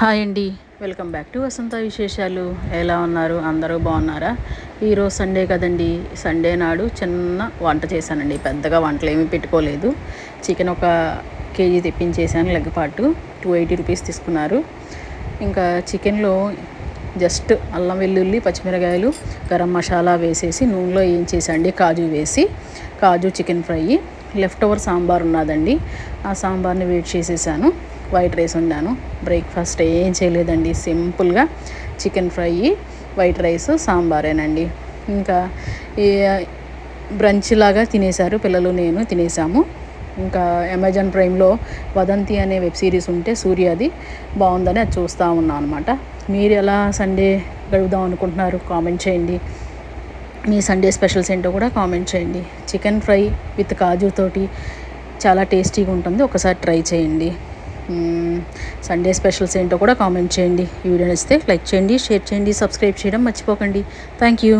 Hi అండి, welcome back to వసంత విశేషాలు. ఎలా ఉన్నారు? అందరూ బాగున్నారా? ఈరోజు సండే కదండి. సండే నాడు చిన్న వంట చేశానండి. పెద్దగా వంటలు ఏమీ పెట్టుకోలేదు. చికెన్ ఒక కేజీ తెప్పించేసాను. లెగ్ పార్టు 280 రూపీస్ తీసుకున్నారు. ఇంకా చికెన్లో జస్ట్ అల్లం వెల్లుల్లి పచ్చిమిరకాయలు గరం మసాలా వేసేసి నూనెలో వేయించేసండి. కాజు వేసి కాజు chicken fry. Left over sambar ఉన్నదండి. ఆ సాంబార్ని వేడి చేసేసాను. వైట్ రైస్ వండాను. బ్రేక్ఫాస్ట్ ఏం చేయలేదండి. సింపుల్గా చికెన్ ఫ్రై, వైట్ రైస్, సాంబారేనండి. ఇంకా ఈ బ్రంచ్ లాగా తినేశారు పిల్లలు, నేను తినేసాము. ఇంకా అమెజాన్ ప్రైమ్లో వదంతి అనే వెబ్ సిరీస్ ఉంటే సూర్యది బాగుందని అది చూస్తూ ఉన్నాను అనమాట. మీరు ఎలా సండే గడుపుదాం అనుకుంటున్నారు? కామెంట్ చేయండి. మీ సండే స్పెషల్స్ ఏంటో కూడా కామెంట్ చేయండి. చికెన్ ఫ్రై విత్ కాజుతోటి చాలా టేస్టీగా ఉంటుంది. ఒకసారి ట్రై చేయండి. సండే స్పెషల్స్ ఏంటో కూడా కామెంట్ చేయండి. ఈ వీడియో నచ్చితే లైక్ చేయండి, షేర్ చేయండి, సబ్స్క్రైబ్ చేయడం మర్చిపోకండి. Thank you.